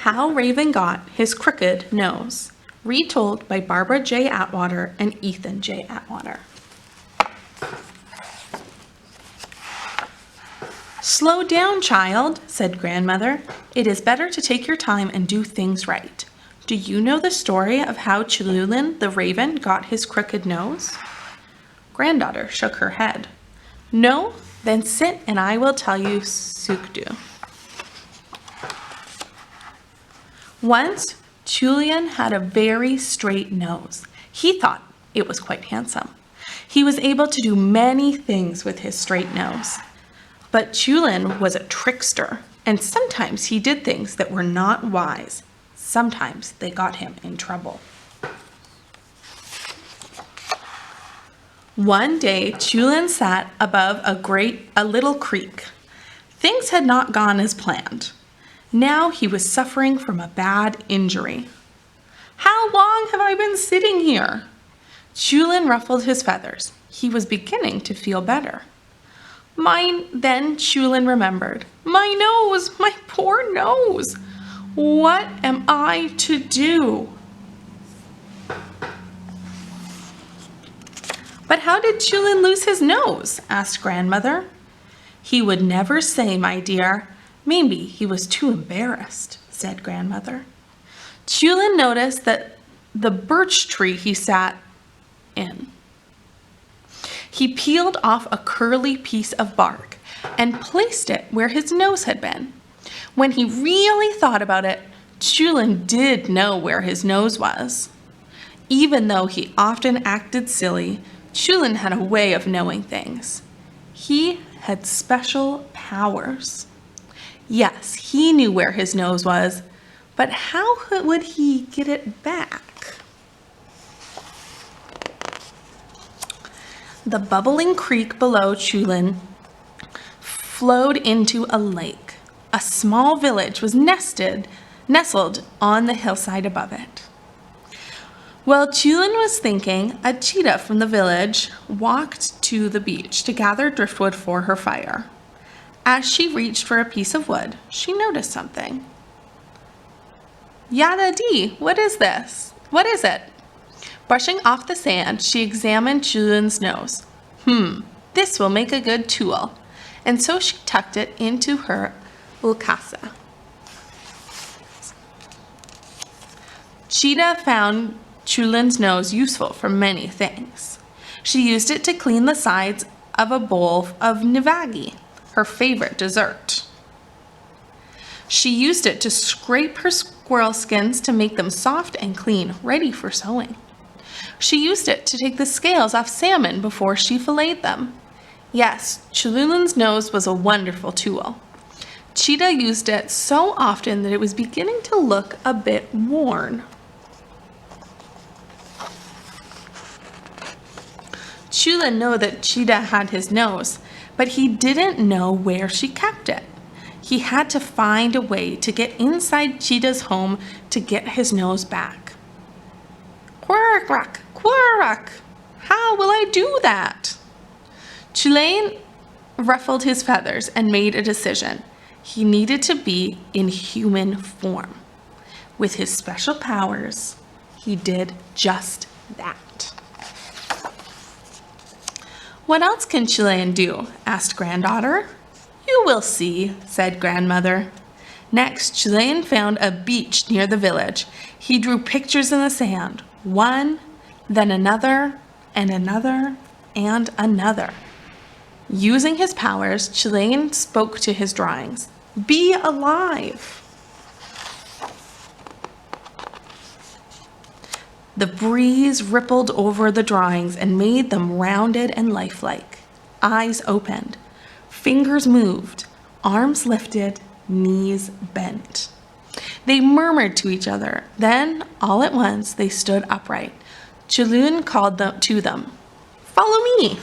How Raven Got His Crooked Nose, retold by Barbara J. Atwater and Ethan J. Atwater. "Slow down, child," said Grandmother. "It is better to take your time and do things right. Do you know the story of how Chululin the raven got his crooked nose?" Granddaughter shook her head. "No? Then sit and I will tell you Sukdu. Once, Chulin had a very straight nose. He thought it was quite handsome. He was able to do many things with his straight nose. But Chulin was a trickster, and sometimes he did things that were not wise. Sometimes they got him in trouble. One day, Chulin sat above a little creek. Things had not gone as planned. Now he was suffering from a bad injury. "How long have I been sitting here?" Chulin ruffled his feathers. He was beginning to feel better. Then Chulin remembered. "My nose, my poor nose. What am I to do?" "But how did Chulin lose his nose?" asked Grandmother. "He would never say, my dear. Maybe he was too embarrassed," said Grandmother. Chulin noticed that the birch tree he sat in. He peeled off a curly piece of bark and placed it where his nose had been. When he really thought about it, Chulin did know where his nose was. Even though he often acted silly, Chulin had a way of knowing things. He had special powers. Yes, he knew where his nose was, but how would he get it back? The bubbling creek below Chulin flowed into a lake. A small village was nestled on the hillside above it. While Chulin was thinking, a cheetah from the village walked to the beach to gather driftwood for her fire. As she reached for a piece of wood, she noticed something. "Yada dee, what is this? What is it?" Brushing off the sand, she examined Chulin's nose. This will make a good tool." And so she tucked it into her ulkasa. Cheetah found Chulin's nose useful for many things. She used it to clean the sides of a bowl of nivagi, her favorite dessert. She used it to scrape her squirrel skins to make them soft and clean, ready for sewing. She used it to take the scales off salmon before she filleted them. Yes, Chululin's nose was a wonderful tool. Cheetah used it so often that it was beginning to look a bit worn. Chulin knew that Cheetah had his nose, but he didn't know where she kept it. He had to find a way to get inside Cheetah's home to get his nose back. "Quirk, quirk, how will I do that?" Chulin ruffled his feathers and made a decision. He needed to be in human form. With his special powers, he did just that. "What else can Chulin do?" asked Granddaughter. "You will see," said Grandmother. Next, Chulin found a beach near the village. He drew pictures in the sand, one, then another, and another, and another. Using his powers, Chulin spoke to his drawings. "Be alive!" The breeze rippled over the drawings and made them rounded and lifelike. Eyes opened, fingers moved, arms lifted, knees bent. They murmured to each other. Then, all at once, they stood upright. Chulin called to them, "Follow me!"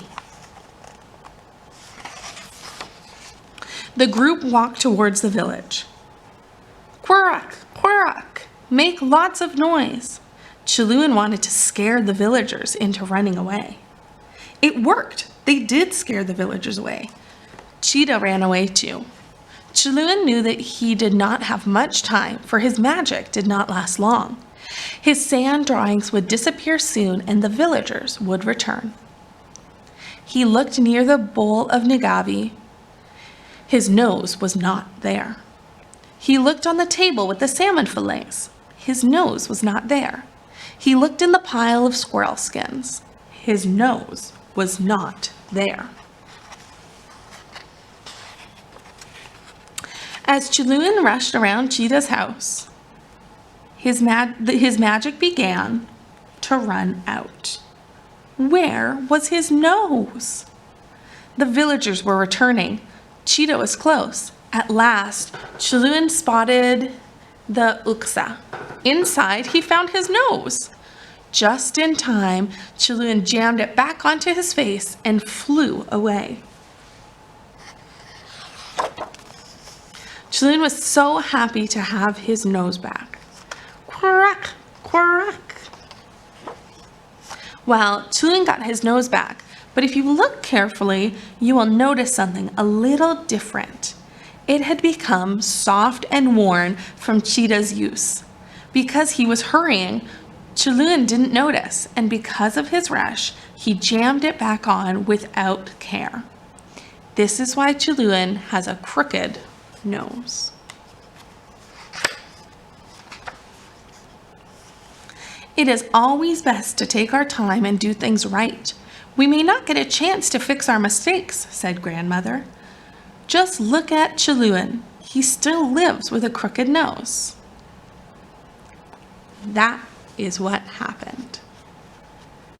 The group walked towards the village. "Quirk, quirk, make lots of noise." Chulin wanted to scare the villagers into running away. It worked. They did scare the villagers away. Cheetah ran away too. Chenoa knew that he did not have much time, for his magic did not last long. His sand drawings would disappear soon, and the villagers would return. He looked near the bowl of Nagavi. His nose was not there. He looked on the table with the salmon fillets. His nose was not there. He looked in the pile of squirrel skins. His nose was not there. As Chenoa rushed around Cheetah's house, his magic began to run out. Where was his nose? The villagers were returning. Cheetah was close. At last, Chenoa spotted the uksa. Inside, he found his nose. Just in time, Chenoa jammed it back onto his face and flew away. Chenoa was so happy to have his nose back. Quack, quack. Well, Chenoa got his nose back, but if you look carefully, you will notice something a little different. It had become soft and worn from Cheetah's use. Because he was hurrying, Chenoa didn't notice, and because of his rush, he jammed it back on without care. This is why Chenoa has a crooked nose. It is always best to take our time and do things right. We may not get a chance to fix our mistakes, said Grandmother. Just look at Chenoa. He still lives with a crooked nose. That is what happened.